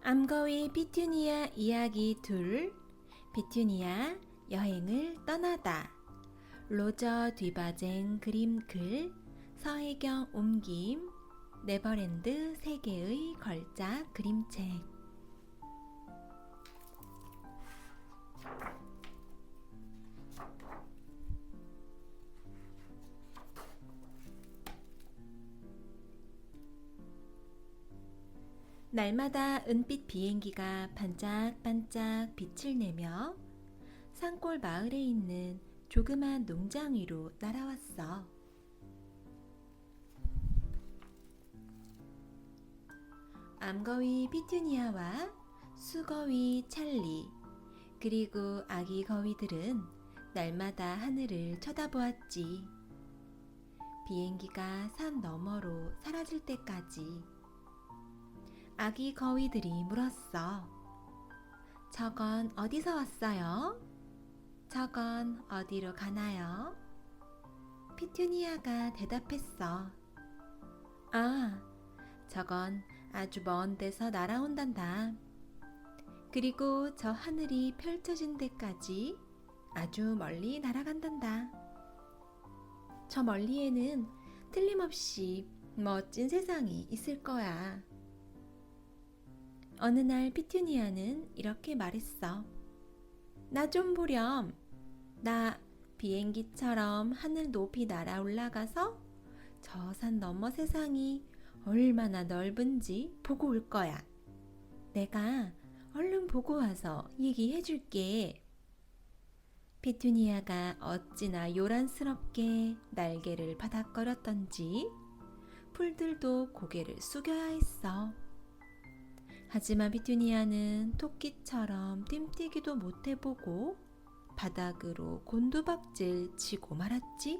암거위 피투니아 이야기 둘. 피투니아 여행을 떠나다. 로저 뒤바쟁 그림 글, 서혜경 옮김, 네버랜드 세계의 걸작 그림책. 날마다 은빛 비행기가 반짝반짝 빛을 내며 산골 마을에 있는 조그만 농장 위로 날아왔어. 암거위 피투니아와 수거위 찰리, 그리고 아기 거위들은 날마다 하늘을 쳐다보았지. 비행기가 산 너머로 사라질 때까지. 아기 거위들이 물었어. 저건 어디서 왔어요? 저건 어디로 가나요? 피투니아가 대답했어. 아, 저건 아주 먼 데서 날아온단다. 그리고 저 하늘이 펼쳐진 데까지 아주 멀리 날아간단다. 저 멀리에는 틀림없이 멋진 세상이 있을 거야. 어느 날 피투니아는 이렇게 말했어. 나 좀 보렴. 나 비행기처럼 하늘 높이 날아 올라가서 저 산 너머 세상이 얼마나 넓은지 보고 올 거야. 내가 얼른 보고 와서 얘기해 줄게. 피투니아가 어찌나 요란스럽게 날개를 바닥거렸던지 풀들도 고개를 숙여야 했어. 하지만 피투니아는 토끼처럼 뜀뛰기도 못해보고 바닥으로 곤두박질 치고 말았지.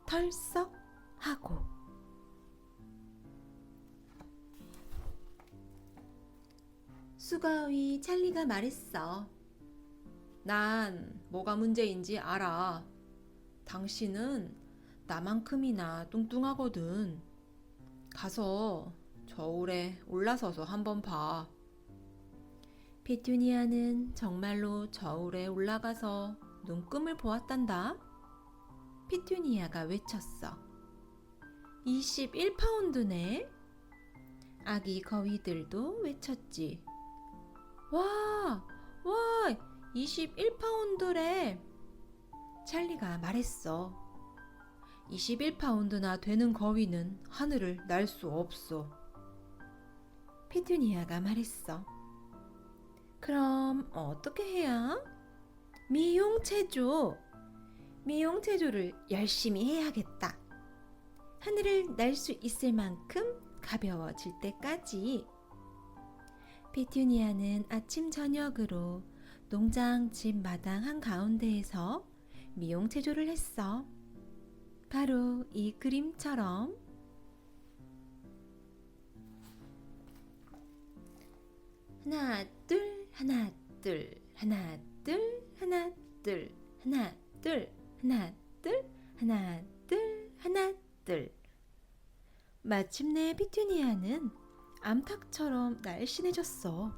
털썩 하고. 수거위 찰리가 말했어. 난 뭐가 문제인지 알아. 당신은 나만큼이나 뚱뚱하거든. 가서 저울에 올라서서 한번 봐. 피투니아는 정말로 저울에 올라가서 눈금을 보았단다. 피투니아가 외쳤어. 21파운드네? 아기 거위들도 외쳤지. 와, 21파운드래. 찰리가 말했어. 21파운드나 되는 거위는 하늘을 날 수 없어. 피투니아가 말했어. 그럼 어떻게 해야? 미용체조. 미용체조를 열심히 해야겠다. 하늘을 날 수 있을 만큼 가벼워질 때까지. 피투니아는 아침 저녁으로 농장 집 마당 한가운데에서 미용체조를 했어. 바로 이 그림처럼. 하나 둘 하나 둘 하나 둘 하나 둘 하나 둘 하나 둘 하나 둘 하나 둘. 마침내 피투니아는 암탉처럼 날씬해졌어.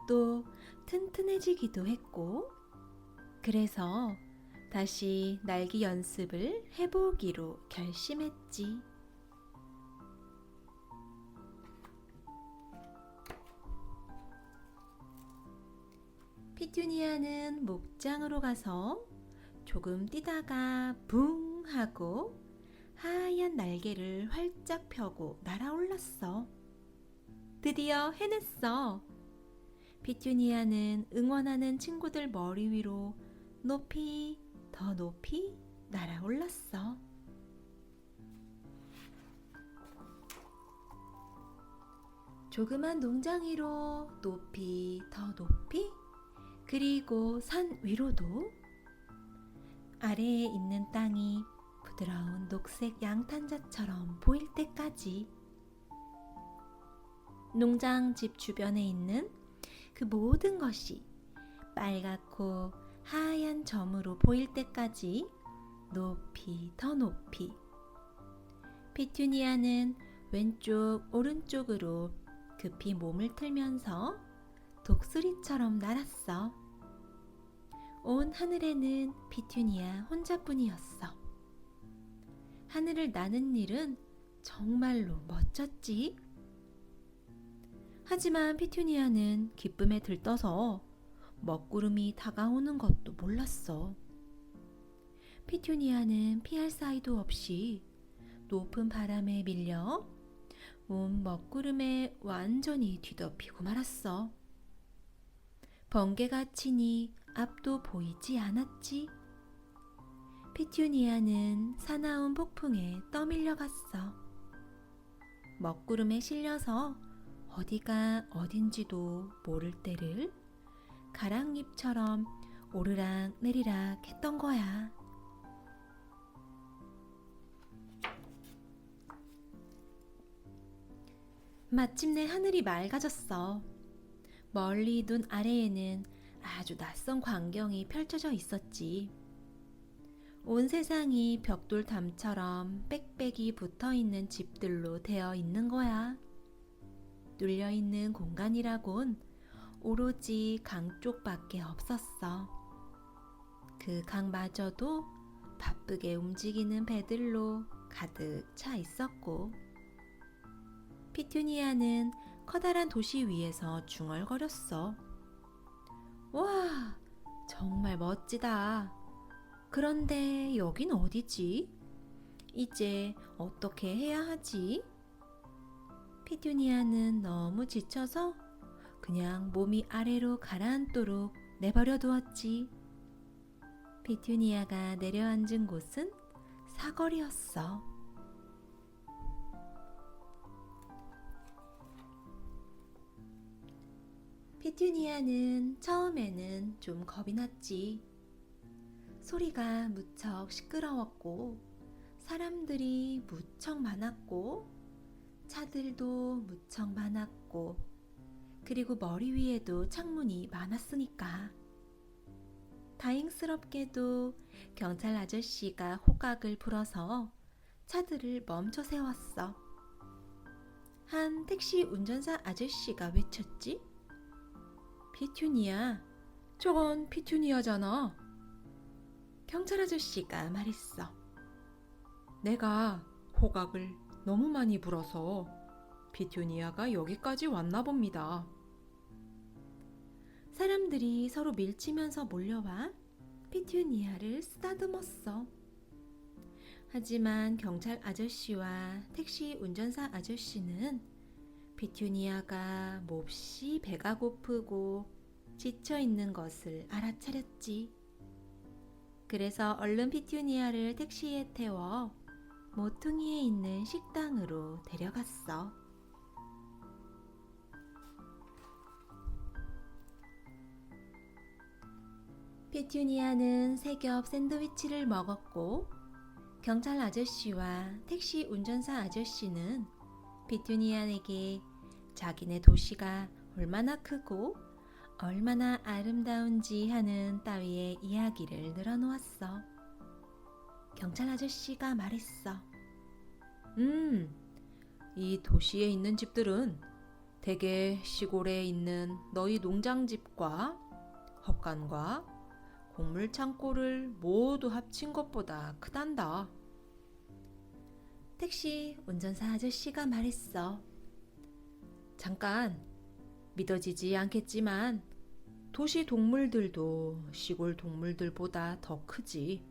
또 튼튼해지기도 했고, 그래서 다시 날기 연습을 해보기로 결심했지. 피투니아는 목장으로 가서 조금 뛰다가 붕 하고 하얀 날개를 활짝 펴고 날아올랐어. 드디어 해냈어. 피투니아는 응원하는 친구들 머리 위로 높이 더 높이 날아올랐어. 조그만 농장 위로 높이 더 높이, 그리고 산 위로도. 아래에 있는 땅이 부드러운 녹색 양탄자처럼 보일 때까지. 농장 집 주변에 있는 그 모든 것이 빨갛고 하얀 점으로 보일 때까지 높이 더 높이. 피투니아는 왼쪽 오른쪽으로 급히 몸을 틀면서 독수리처럼 날았어. 온 하늘에는 피투니아 혼자뿐이었어. 하늘을 나는 일은 정말로 멋졌지. 하지만 피투니아는 기쁨에 들떠서 먹구름이 다가오는 것도 몰랐어. 피투니아는 피할 사이도 없이 높은 바람에 밀려 온 먹구름에 완전히 뒤덮이고 말았어. 번개가 치니 앞도 보이지 않았지. 피투니아는 사나운 폭풍에 떠밀려 갔어. 먹구름에 실려서 어디가 어딘지도 모를 때를 가랑잎처럼 오르락 내리락 했던 거야. 마침내 하늘이 맑아졌어. 멀리 눈 아래에는 아주 낯선 광경이 펼쳐져 있었지. 온 세상이 벽돌담처럼 빽빽이 붙어있는 집들로 되어 있는 거야. 눌려있는 공간이라곤 오로지 강 쪽밖에 없었어. 그 강마저도 바쁘게 움직이는 배들로 가득 차 있었고, 피투니아는 커다란 도시 위에서 중얼거렸어. 와, 정말 멋지다. 그런데 여긴 어디지? 이제 어떻게 해야 하지? 피투니아는 너무 지쳐서 그냥 몸이 아래로 가라앉도록 내버려 두었지. 피투니아가 내려앉은 곳은 사거리였어. 피투니아는 처음에는 좀 겁이 났지. 소리가 무척 시끄러웠고, 사람들이 무척 많았고, 차들도 무척 많았고, 그리고 머리 위에도 창문이 많았으니까. 다행스럽게도 경찰 아저씨가 호각을 불어서 차들을 멈춰 세웠어. 한 택시 운전사 아저씨가 외쳤지? 피투니아, 저건 피투니아잖아. 경찰 아저씨가 말했어. 내가 호각을 너무 많이 불어서 피투니아가 여기까지 왔나 봅니다. 사람들이 서로 밀치면서 몰려와 피투니아를 쓰다듬었어. 하지만 경찰 아저씨와 택시 운전사 아저씨는 피투니아가 몹시 배가 고프고 지쳐 있는 것을 알아차렸지. 그래서 얼른 피투니아를 택시에 태워 모퉁이에 있는 식당으로 데려갔어. 피투니아는 세 겹 샌드위치를 먹었고, 경찰 아저씨와 택시 운전사 아저씨는 피투니아에게 자기네 도시가 얼마나 크고 얼마나 아름다운지 하는 따위의 이야기를 늘어놓았어. 경찰 아저씨가 말했어. 이 도시에 있는 집들은 대개 시골에 있는 너희 농장집과 헛간과 곡물 창고를 모두 합친 것보다 크단다. 택시 운전사 아저씨가 말했어. 잠깐, 믿어지지 않겠지만 도시 동물들도 시골 동물들보다 더 크지.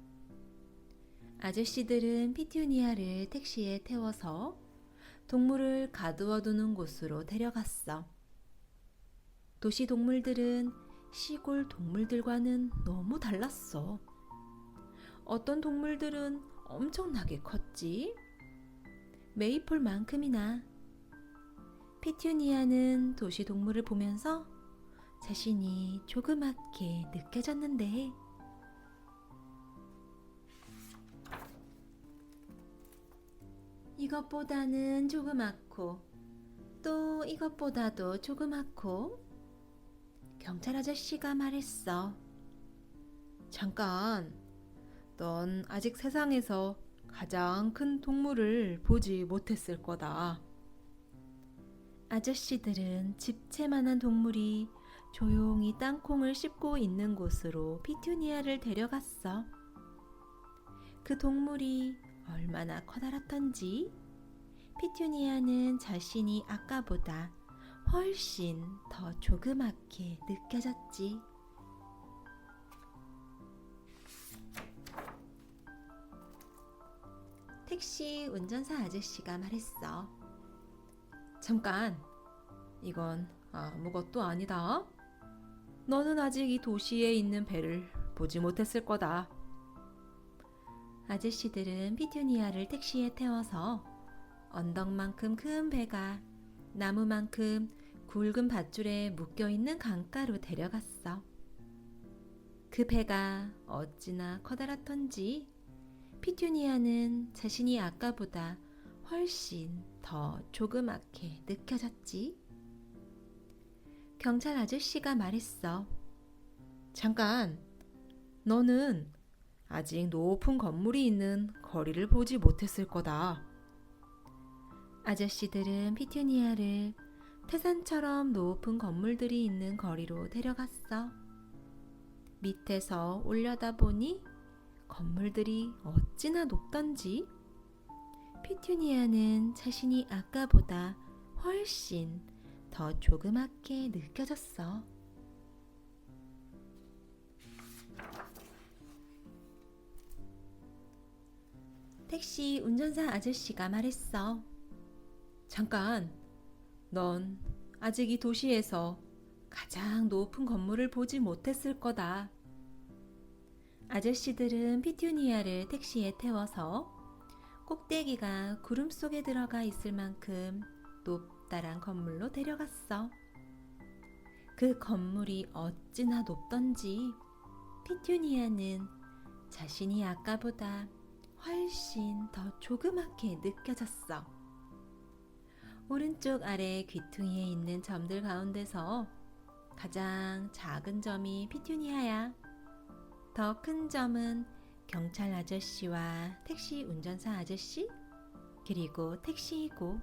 아저씨들은 피투니아를 택시에 태워서 동물을 가두어 두는 곳으로 데려갔어. 도시 동물들은 시골 동물들과는 너무 달랐어. 어떤 동물들은 엄청나게 컸지. 메이플만큼이나. 피투니아는 도시 동물을 보면서 자신이 조그맣게 느껴졌는데, 이것보다는 조그맣고 또 이것보다도 조그맣고. 경찰 아저씨가 말했어. 잠깐, 넌 아직 세상에서 가장 큰 동물을 보지 못했을 거다. 아저씨들은 집채만한 동물이 조용히 땅콩을 씹고 있는 곳으로 피투니아를 데려갔어. 그 동물이 얼마나 커다랗던지 피투니아는 자신이 아까보다 훨씬 더 조그맣게 느껴졌지. 택시 운전사 아저씨가 말했어. 잠깐, 이건 아무것도 아니다. 너는 아직 이 도시에 있는 배를 보지 못했을 거다. 아저씨들은 피투니아를 택시에 태워서 언덕만큼 큰 배가 나무만큼 굵은 밧줄에 묶여있는 강가로 데려갔어. 그 배가 어찌나 커다랗던지 피투니아는 자신이 아까보다 훨씬 더 조그맣게 느껴졌지. 경찰 아저씨가 말했어. 잠깐, 너는 아직 높은 건물이 있는 거리를 보지 못했을 거다. 아저씨들은 피투니아를 태산처럼 높은 건물들이 있는 거리로 데려갔어. 밑에서 올려다보니 건물들이 어찌나 높던지 피투니아는 자신이 아까보다 훨씬 더 조그맣게 느껴졌어. 택시 운전사 아저씨가 말했어. 잠깐, 넌 아직 이 도시에서 가장 높은 건물을 보지 못했을 거다. 아저씨들은 피투니아를 택시에 태워서 꼭대기가 구름 속에 들어가 있을 만큼 높다란 건물로 데려갔어. 그 건물이 어찌나 높던지 피투니아는 자신이 아까보다 훨씬 더 조그맣게 느껴졌어. 오른쪽 아래 귀퉁이에 있는 점들 가운데서 가장 작은 점이 피투니아야. 더 큰 점은 경찰 아저씨와 택시 운전사 아저씨, 그리고 택시이고.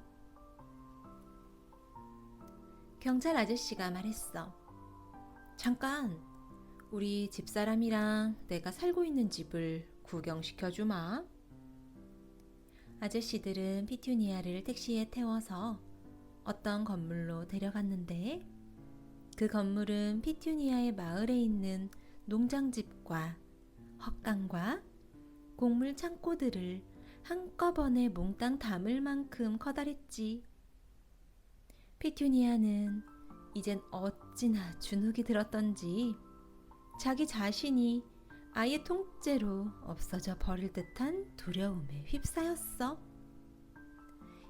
경찰 아저씨가 말했어. 잠깐, 우리 집사람이랑 내가 살고 있는 집을 구경시켜주마. 아저씨들은 피투니아를 택시에 태워서 어떤 건물로 데려갔는데 그 건물은 피투니아의 마을에 있는 농장집과 헛강과 곡물 창고들을 한꺼번에 몽땅 담을 만큼 커다랬지. 피투니아는 이젠 어찌나 주눅이 들었던지 자기 자신이 아예 통째로 없어져 버릴 듯한 두려움에 휩싸였어.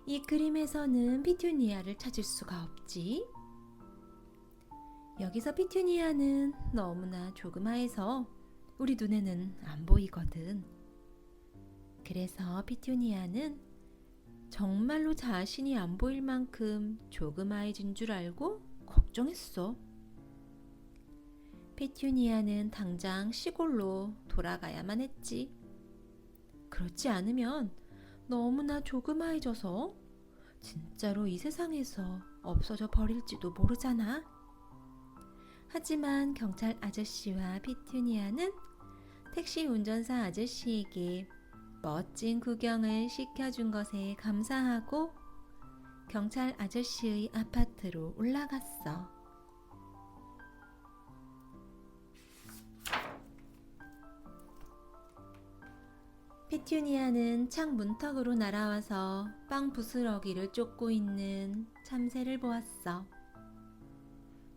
이 그림에서는 피투니아를 찾을 수가 없지. 여기서 피투니아는 너무나 조그마해서 우리 눈에는 안 보이거든. 그래서 피투니아는 정말로 자신이 안 보일 만큼 조그마해진 줄 알고 걱정했어. 피투니아는 당장 시골로 돌아가야만 했지. 그렇지 않으면 너무나 조그마해져서 진짜로 이 세상에서 없어져 버릴지도 모르잖아. 하지만 경찰 아저씨와 피투니아는 택시 운전사 아저씨에게 멋진 구경을 시켜준 것에 감사하고 경찰 아저씨의 아파트로 올라갔어. 피투니아는 창 문턱으로 날아와서 빵 부스러기를 쫓고 있는 참새를 보았어.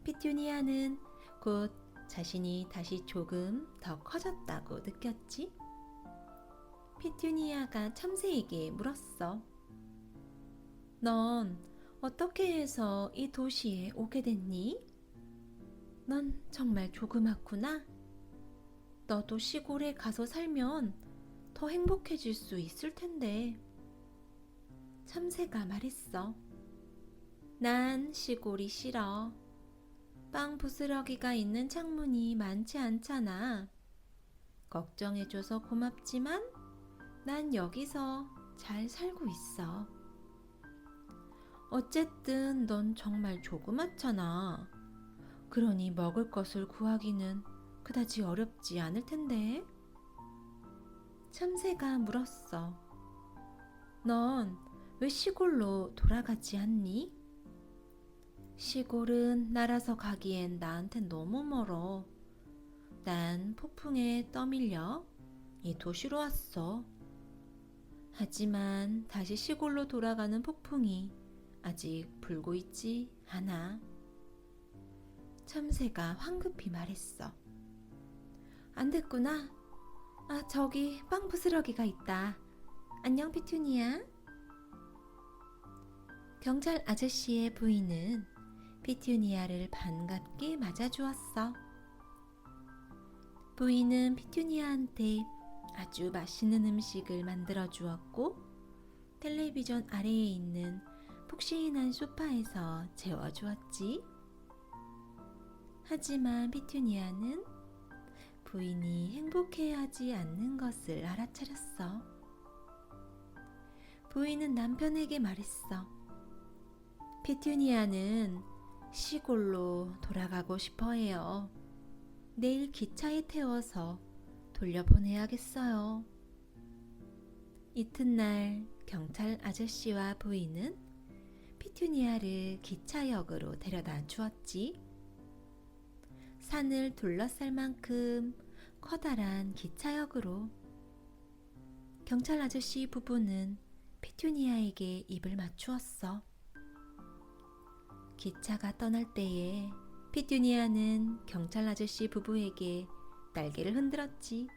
피투니아는 곧 자신이 다시 조금 더 커졌다고 느꼈지. 피투니아가 참새에게 물었어. 넌 어떻게 해서 이 도시에 오게 됐니? 넌 정말 조그맣구나. 너도 시골에 가서 살면 더 행복해질 수 있을 텐데. 참새가 말했어. 난 시골이 싫어. 빵 부스러기가 있는 창문이 많지 않잖아. 걱정해줘서 고맙지만 난 여기서 잘 살고 있어. 어쨌든 넌 정말 조그맣잖아. 그러니 먹을 것을 구하기는 그다지 어렵지 않을 텐데. 참새가 물었어. 넌 왜 시골로 돌아가지 않니? 시골은 날아서 가기엔 나한텐 너무 멀어. 난 폭풍에 떠밀려 이 도시로 왔어. 하지만 다시 시골로 돌아가는 폭풍이 아직 불고 있지 않아. 참새가 황급히 말했어. 안 됐구나. 저기 빵 부스러기가 있다. 안녕, 피투니아. 경찰 아저씨의 부인은 피투니아를 반갑게 맞아주었어. 부인은 피투니아한테 아주 맛있는 음식을 만들어 주었고, 텔레비전 아래에 있는 푹신한 소파에서 재워주었지. 하지만 피투니아는 부인이 행복해하지 않는 것을 알아차렸어. 부인은 남편에게 말했어. 피투니아는 시골로 돌아가고 싶어 해요. 내일 기차에 태워서 돌려보내야겠어요. 이튿날 경찰 아저씨와 부인은 피투니아를 기차역으로 데려다 주었지. 산을 둘러쌀 만큼 커다란 기차역으로. 경찰 아저씨 부부는 피투니아에게 입을 맞추었어. 기차가 떠날 때에 피투니아는 경찰 아저씨 부부에게 날개를 흔들었지.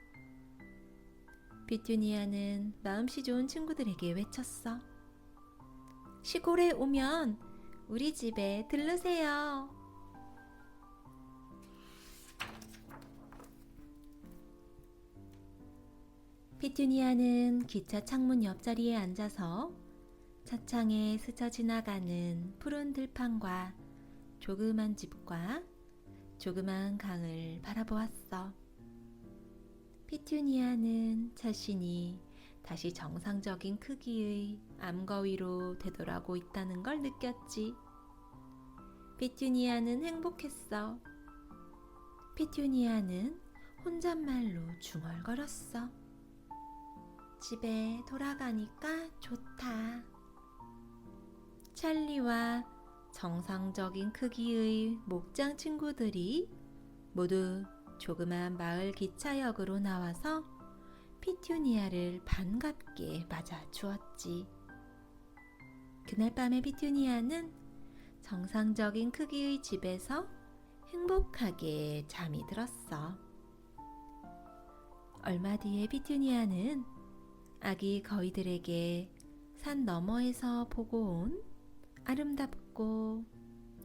피투니아는 마음씨 좋은 친구들에게 외쳤어. 시골에 오면 우리 집에 들르세요. 피투니아는 기차 창문 옆자리에 앉아서 차창에 스쳐 지나가는 푸른 들판과 조그만 집과 조그만 강을 바라보았어. 피투니아는 자신이 다시 정상적인 크기의 암거위로 되돌아오고 있다는 걸 느꼈지. 피투니아는 행복했어. 피투니아는 혼잣말로 중얼거렸어. 집에 돌아가니까 좋다. 찰리와 정상적인 크기의 목장 친구들이 모두 조그만 마을 기차역으로 나와서 피투니아를 반갑게 맞아 주었지. 그날 밤에 피투니아는 정상적인 크기의 집에서 행복하게 잠이 들었어. 얼마 뒤에 피투니아는 아기 거위들에게 산 너머에서 보고 온 아름답고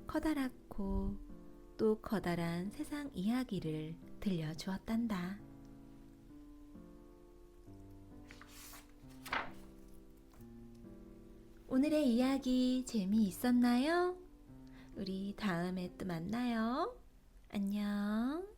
커다랗고 또 커다란 세상 이야기를 들려주었단다. 오늘의 이야기 재미있었나요? 우리 다음에 또 만나요. 안녕.